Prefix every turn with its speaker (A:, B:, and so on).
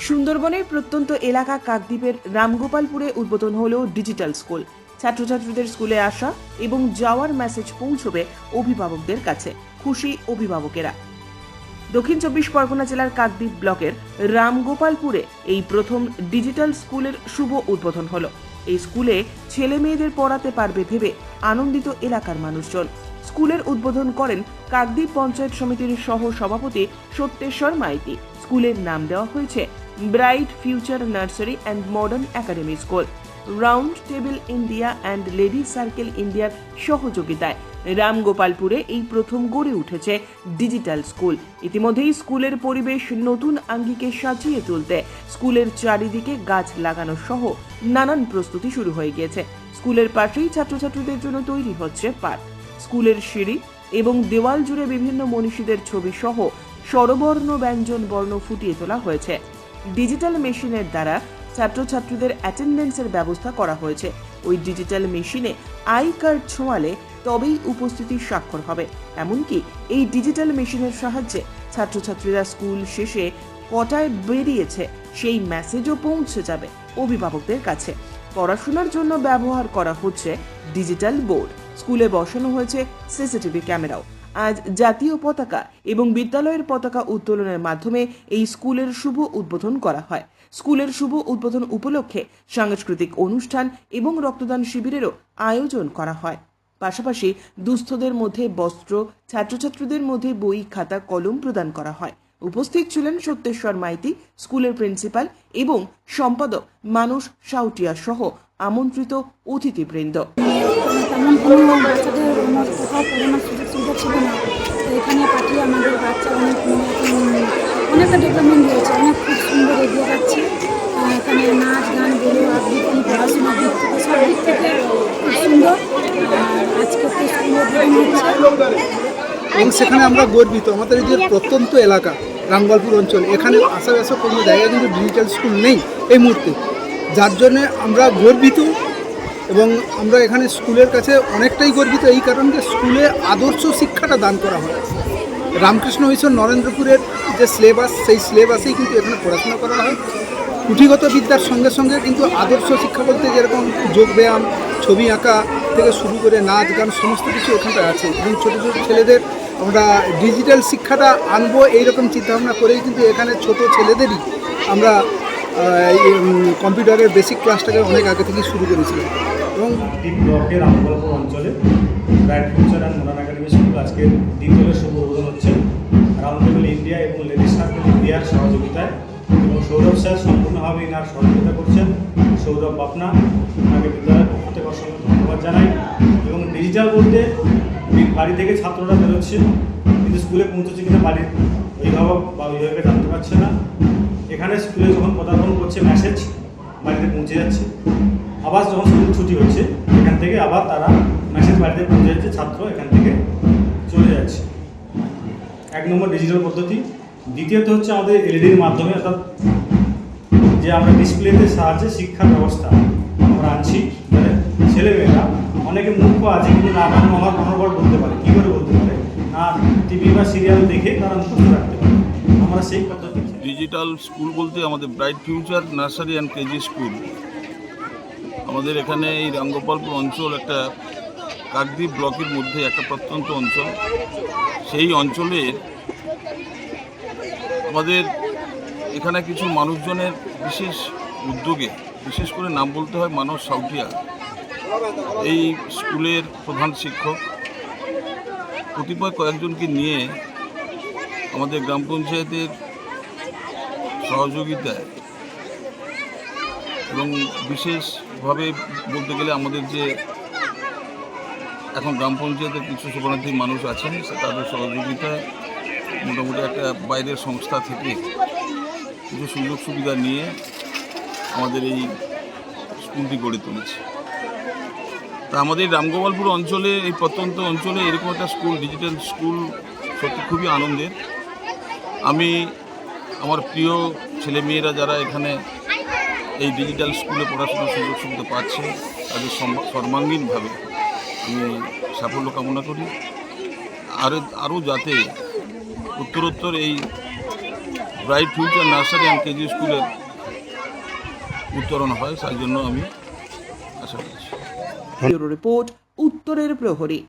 A: সুন্দরবনের প্রত্যন্ত এলাকা কাকদ্বীপের রামগোপালপুরে উদ্বোধন হলো ডিজিটাল স্কুল। ছাত্রছাত্রীদের স্কুলে আসা এবং যাওয়ার মেসেজ পৌঁছবে অভিভাবকদের কাছে। খুশি অভিভাবকেরা। দক্ষিণ চব্বিশ পরগনা জেলার কাকদ্বীপ ব্লকের রামগোপালপুরে এই প্রথম ডিজিটাল স্কুলের শুভ উদ্বোধন হলো। এই স্কুলে ছেলে মেয়েদের পড়াতে পারবে ভেবে আনন্দিত এলাকার মানুষজন। স্কুলের উদ্বোধন করেন কাকদ্বীপ পঞ্চায়েত সমিতির সহ সভাপতি সত্যেশ্বর মাইতি। স্কুলের নাম দেওয়া হয়েছে bright future nursery and modern academy school. Round table India and lady circle ইন্ডিয়ার সহযোগিতায় রামগোপালপুরে এই প্রথম গড়ে উঠেছে ডিজিটাল স্কুল। ইতিমধ্যেই স্কুলের পরিবেশ নতুন আঙ্গিকে সাজিয়ে তুলতে স্কুলের চারিদিকে গাছ লাগানো সহ নানান প্রস্তুতি শুরু হয়ে গিয়েছে। স্কুলের পাশেই ছাত্রছাত্রীদের জন্য তৈরি হচ্ছে পার্ক। স্কুলের সিঁড়ি এবং দেওয়াল জুড়ে বিভিন্ন মনীষীদের ছবি সহ স্বরবর্ণ ব্যঞ্জন বর্ণ ফুটিয়ে তোলা হয়েছে। ডিজিটাল মেশিনের দ্বারা ছাত্রছাত্রীদের অ্যাটেন্ডেন্সের ব্যবস্থা করা হয়েছে। ওই ডিজিটাল মেশিনে আই কার্ড ছোঁয়ালে তবেই উপস্থিতির স্বাক্ষর হবে। এমনকি এই ডিজিটাল মেশিনের সাহায্যে ছাত্রছাত্রীরা স্কুল শেষে কটায় বেরিয়েছে সেই মেসেজও পৌঁছে যাবে অভিভাবকদের কাছে। পড়াশোনার জন্য ব্যবহার করা হচ্ছে ডিজিটাল বোর্ড। স্কুলে বসানো হয়েছে সিসিটিভি ক্যামেরাও। আজ জাতীয় পতাকা এবং বিদ্যালয়ের পতাকা উত্তোলনের মাধ্যমে এই স্কুলের শুভ উদ্বোধন করা হয়। স্কুলের শুভ উদ্বোধন উপলক্ষে সাংস্কৃতিক অনুষ্ঠান এবং রক্তদান শিবিরেরও আয়োজন করা হয়। পাশাপাশি দুস্থদের মধ্যে বস্ত্র, ছাত্রছাত্রীদের মধ্যে বই, খাতা, কলম প্রদান করা হয়। উপস্থিত ছিলেন সত্যেশ্বর মাইতি, স্কুলের প্রিন্সিপাল এবং সম্পাদক মানুষ সাউটিয়া সহ আমন্ত্রিত অতিথিবৃন্দ।
B: তেমন কোনো বাচ্চাদের কোথাও পড়ানোর সুযোগ সুবিধা ছিল না, তো এখানে পাঠিয়ে আমাদের বাচ্চা অনেকটা ডেভেলপমেন্ট হয়েছে, অনেক খুব সুন্দর এগিয়ে যাচ্ছে। এখানে নাচ গান বলো, আবৃত্তি, পড়াশোনার দিক থেকে সব দিক থেকে খুব সুন্দর। আজকে তো স্কুল উদ্বোধন হচ্ছে
C: এবং সেখানে আমরা গর্বিত। আমাদের এই যে প্রত্যন্ত এলাকা রামগোপালপুর অঞ্চল, এখানে আশেপাশে কোনো জায়গায় কিন্তু ডিজিটাল স্কুল নেই এই মুহূর্তে, যার জন্যে আমরা গর্বিত। এবং আমরা এখানে স্কুলের কাছে অনেকটাই গর্বিত এই কারণে যে স্কুলে আদর্শ শিক্ষাটা দান করা হয়। রামকৃষ্ণ মিশন নরেন্দ্রপুরের যে সিলেবাস, সেই সিলেবাসেই কিন্তু এখানে পড়াশোনা করা হয়। পুঁথিগত বিদ্যার সঙ্গে সঙ্গে কিন্তু আদর্শ শিক্ষা বলতে যেরকম যোগব্যায়াম, ছবি আঁকা থেকে শুরু করে নাচ গান সমস্ত কিছু এখানটায় আছে। এবং ছোটো ছোটো ছেলেদের আমরা ডিজিটাল শিক্ষাটা আনবো এইরকম চিন্তাভাবনা করেই কিন্তু এখানে ছোট ছেলেদেরই আমরা কম্পিউটারের বেসিক ক্লাসটাকে অনেক আগে থেকেই শুরু করেছিলাম। এবং
D: ব্লকের রামগোপালপুর অঞ্চলে bright future and modern academy school আজকের দ্বিতীয় শুভ উদ্বোধন হচ্ছে রাউন্ড টেবিল ইন্ডিয়া এবং লেডি সার্কেল ইন্ডিয়ার সহযোগিতায়। এবং সৌরভ স্যার সম্পূর্ণভাবে এনার সহযোগিতা করছেন। সৌরভ বাপনা, তাকে বিদ্যালয়ের পক্ষ থেকে অসংখ্য ধন্যবাদ জানাই। এবং ডিজিটাল বলতে বাড়ি থেকে ছাত্ররা বেরোচ্ছে, কিন্তু স্কুলে পৌঁছচ্ছে কিনা বাড়ির অভিভাবক বা অভিভাবকরা জানতে পারছে না। এখানে স্কুলে যখন পদার্পণ করছে মেসেজ বাড়িতে পৌঁছে যাচ্ছে। আবার যখন স্কুল ছুটি হচ্ছে এখান থেকে আবার তারা মেসেজ বাড়িতে পৌঁছে যাচ্ছে, ছাত্র এখান থেকে চলে যাচ্ছে। এক নম্বর ডিজিটাল পদ্ধতি। দ্বিতীয়ত হচ্ছে আমাদের এলইডির মাধ্যমে, অর্থাৎ যে আমরা ডিসপ্লেতে সাহায্যে শিক্ষা ব্যবস্থা আমরা আনছি। ছেলেমেয়েরা অনেকে মূর্খ আছে, কিন্তু না মনোবল বলতে পারে। কী করে বলতে পারে? না টিভি বা সিরিয়াল দেখে তারা মুখস্থ রাখতে পারে। আমরা সেই পদ্ধতি
E: ডিজিটাল স্কুল বলতে আমাদের bright future nursery and KG school. আমাদের এখানে এই রামগোপালপুর অঞ্চল একটা কাকদ্বীপ ব্লকের মধ্যে একটা প্রত্যন্ত অঞ্চল। সেই অঞ্চলের আমাদের এখানে কিছু মানুষজনের বিশেষ উদ্যোগে, বিশেষ করে নাম বলতে হয় মানুষ সাউটিয়া, এই স্কুলের প্রধান শিক্ষক, কতিপয় কয়েকজনকে নিয়ে আমাদের গ্রাম পঞ্চায়েতের সহযোগিতায় এবং বিশেষভাবে বলতে গেলে আমাদের যে এখন গ্রাম পঞ্চায়েতের কিছু শরণার্থী মানুষ আছেন, তাদের সহযোগিতায় মোটামুটি একটা বাইরের সংস্থা থেকে কিছু সুযোগ সুবিধা নিয়ে আমাদের এই স্কুলটি গড়ে তুলেছে। তা আমাদের রামগোপালপুর অঞ্চলে, এই প্রত্যন্ত অঞ্চলে এরকম একটা স্কুল, ডিজিটাল স্কুল সত্যি খুবই আনন্দের। আমি আমার প্রিয় ছেলেমেয়েরা যারা এখানে এই ডিজিটাল স্কুলে পড়াশোনার সুযোগ সুবিধা পাচ্ছে, তাদের সর্বাঙ্গীনভাবে আমি সাফল্য কামনা করি। আরও যাতে উত্তরোত্তর এই bright future nursery and KG স্কুলের উত্তরণ হয়, তাই জন্য আমি আশা করছি।
A: ব্যুরো রিপোর্ট, উত্তরের প্রহরী।